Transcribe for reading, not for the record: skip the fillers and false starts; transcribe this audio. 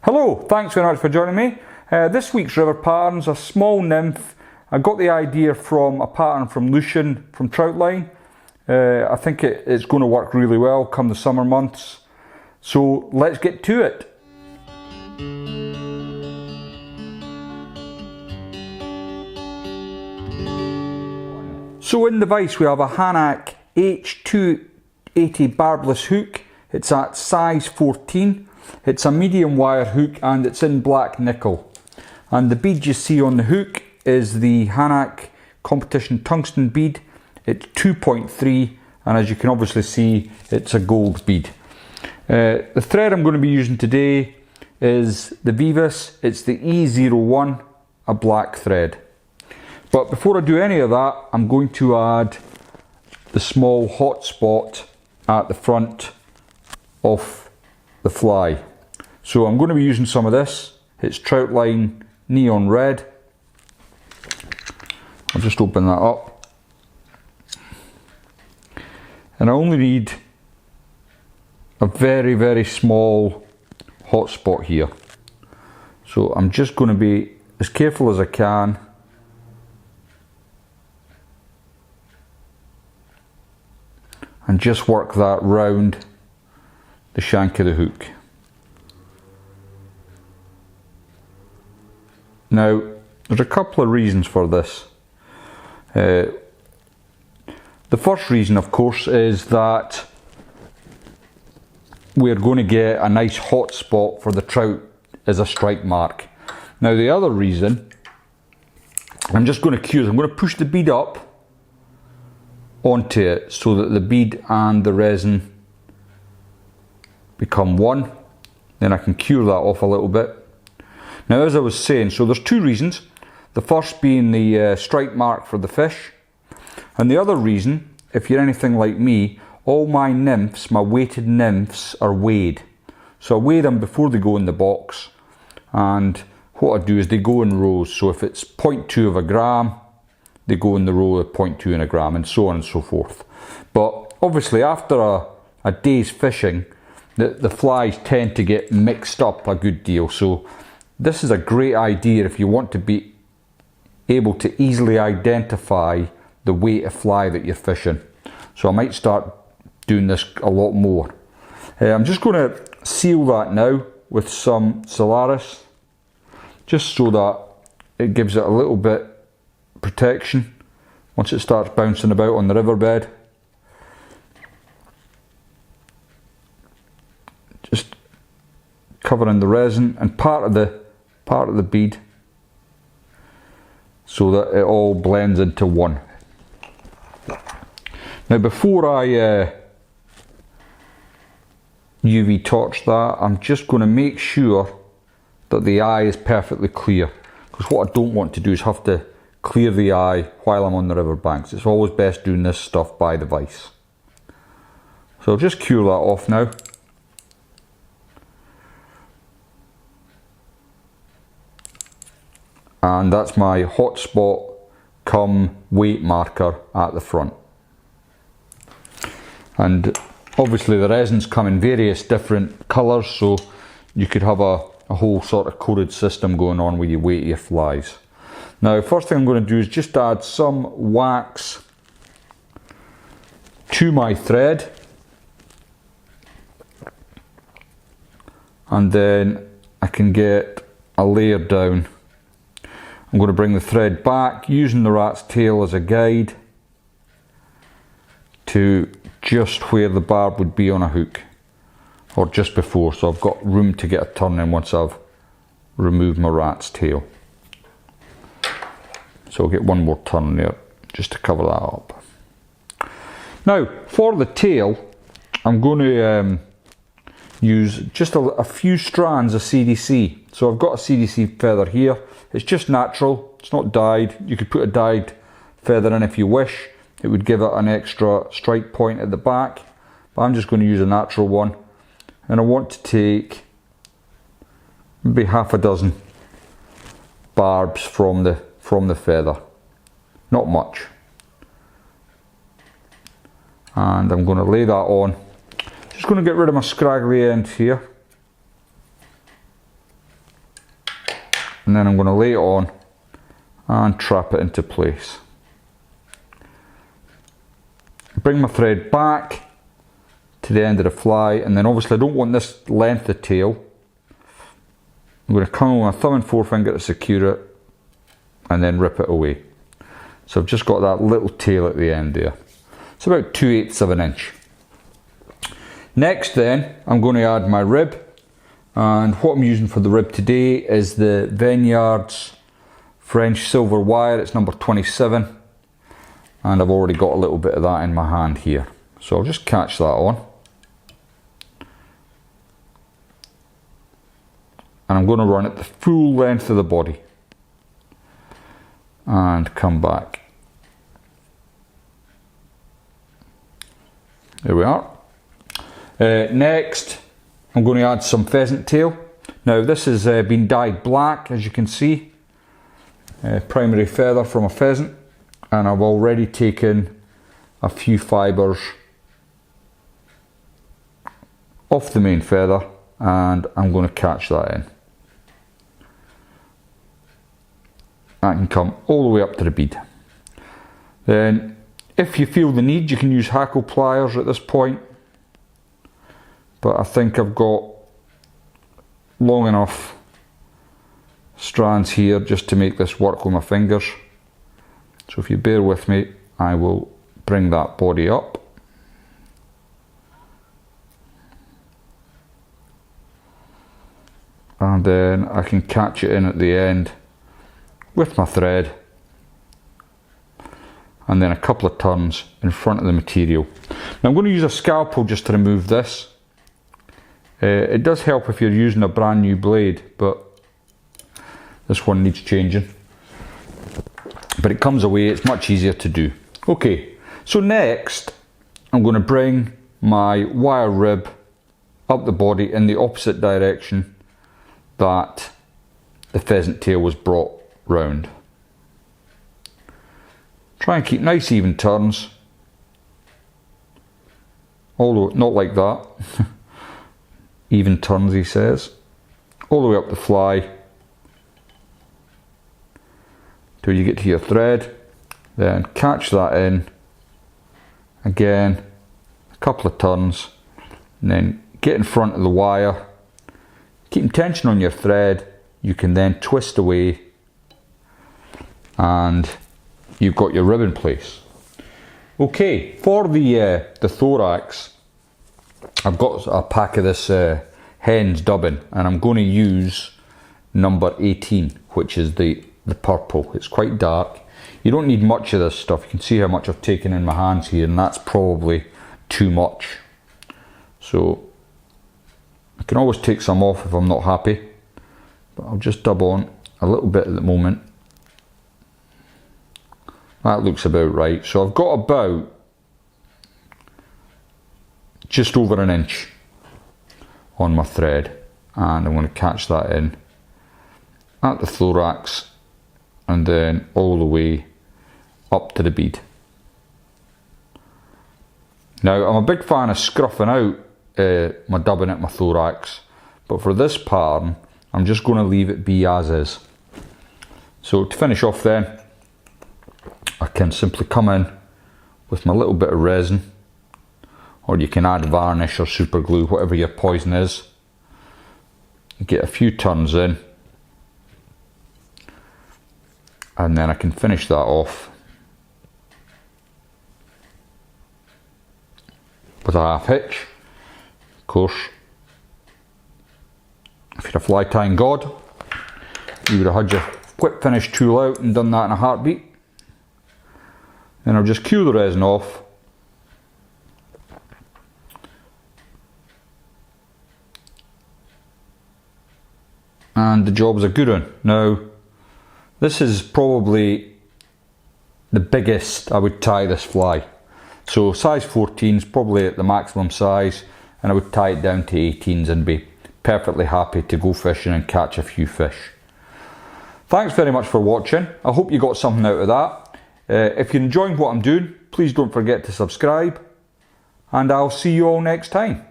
Hello, thanks very much for joining me. This week's river pattern's a small nymph. I got the idea from a pattern from Lucian from Troutline. I think it's going to work really well come the summer months. So let's get to it. So in the vise we have a Hanak H280 barbless hook. It's at size 14. It's a medium wire hook and it's in black nickel. And the bead you see on the hook is the Hanak competition tungsten bead. It's 2.3 and as you can obviously see it's a gold bead. The thread I'm going to be using today is the Vivis. It's the E01, a black thread. But before I do any of that, I'm going to add the small hot spot at the front of the fly. So I'm going to be using some of this. It's Troutline Neon Red. I'll just open that up. And I only need a very, very small hot spot here. So I'm just going to be as careful as I can. And just work that round the shank of the hook. Now, there's a couple of reasons for this. The first reason, of course, is that we're going to get a nice hot spot for the trout as a strike mark. Now, the other reason, I'm just going to cure, I'm going to push the bead up onto it so that the bead and the resin become one. Then I can cure that off a little bit. Now, as I was saying, so there's two reasons. The first being the strike mark for the fish. And the other reason, if you're anything like me, all my nymphs, my weighted nymphs, are weighed. So I weigh them before they go in the box. And what I do is they go in rows. So if it's 0.2 of a gram, they go in the row of 0.2 in a gram, and so on and so forth. But obviously after a day's fishing, the flies tend to get mixed up a good deal. So this is a great idea if you want to be able to easily identify the weight of fly that you're fishing. So I might start doing this a lot more. I'm just going to seal that now with some Solaris, just so that it gives it a little bit protection once it starts bouncing about on the riverbed. Just covering the resin and part of the bead so that it all blends into one. Now, before I UV torch that, I'm just going to make sure that the eye is perfectly clear, because what I don't want to do is have to clear the eye while I'm on the river banks. It's always best doing this stuff by the vise. So I'll just cure that off now. And that's my hot spot come weight marker at the front. And obviously the resins come in various different colours, so you could have a whole sort of coded system going on where you weight your flies. Now, first thing I'm going to do is just add some wax to my thread, and then I can get a layer down. I'm going to bring the thread back using the rat's tail as a guide to just where the barb would be on a hook, or just before, so I've got room to get a turn in once I've removed my rat's tail. So I'll get one more turn there just to cover that up. Now, for the tail, I'm going to use just a few strands of CDC. So I've got a CDC feather here. It's just natural, it's not dyed. You could put a dyed feather in if you wish. It would give it an extra strike point at the back. But I'm just going to use a natural one. And I want to take maybe half a dozen barbs from the feather, not much, and I'm going to lay that on. Just going to get rid of my scraggly end here, and then I'm going to lay it on and trap it into place. Bring my thread back to the end of the fly, and then obviously I don't want this length of tail. I'm going to come with my thumb and forefinger to secure it and then rip it away. So I've just got that little tail at the end there. It's about 2/8 of an inch. Next then, I'm going to add my rib, and what I'm using for the rib today is the Vineyards French silver wire. It's number 27, and I've already got a little bit of that in my hand here. So I'll just catch that on. And I'm going to run it the full length of the body and come back. There we are. Next, I'm going to add some pheasant tail. Now this has been dyed black, as you can see. Primary feather from a pheasant, and I've already taken a few fibres off the main feather, and I'm going to catch that in. That can come all the way up to the bead. Then, if you feel the need, you can use hackle pliers at this point, but I think I've got long enough strands here just to make this work with my fingers. So if you bear with me, I will bring that body up. And then I can catch it in at the end with my thread, and then a couple of turns in front of the material. Now I'm going to use a scalpel just to remove this. It does help if you're using a brand new blade, but this one needs changing. But it comes away, it's much easier to do. Okay, so next I'm going to bring my wire rib up the body in the opposite direction that the pheasant tail was brought round. Try and keep nice even turns, although not like that. Even turns, he says, all the way up the fly till you get to your thread. Then catch that in again, a couple of turns, and then get in front of the wire, keeping tension on your thread. You can then twist away and you've got your rib in place. Okay, for the thorax, I've got a pack of this hen's dubbing, and I'm going to use number 18, which is the purple. It's quite dark. You don't need much of this stuff. You can see how much I've taken in my hands here, and that's probably too much. So I can always take some off if I'm not happy, but I'll just dub on a little bit at the moment. That looks about right. So I've got about just over an inch on my thread, and I'm going to catch that in at the thorax and then all the way up to the bead. Now I'm a big fan of scruffing out my dubbing at my thorax, but for this pattern I'm just going to leave it be as is. So to finish off then, I can simply come in with my little bit of resin, or you can add varnish or super glue, whatever your poison is. Get a few turns in, and then I can finish that off with a half hitch. Of course, if you're a fly tying god, you would have had your quick finish tool out and done that in a heartbeat. Then I'll just cue the resin off, and the job's a good one. Now this is probably the biggest I would tie this fly. So size 14 is probably at the maximum size, and I would tie it down to 18s and be perfectly happy to go fishing and catch a few fish. Thanks very much for watching. I hope you got something out of that. If you're enjoying what I'm doing, please don't forget to subscribe, and I'll see you all next time.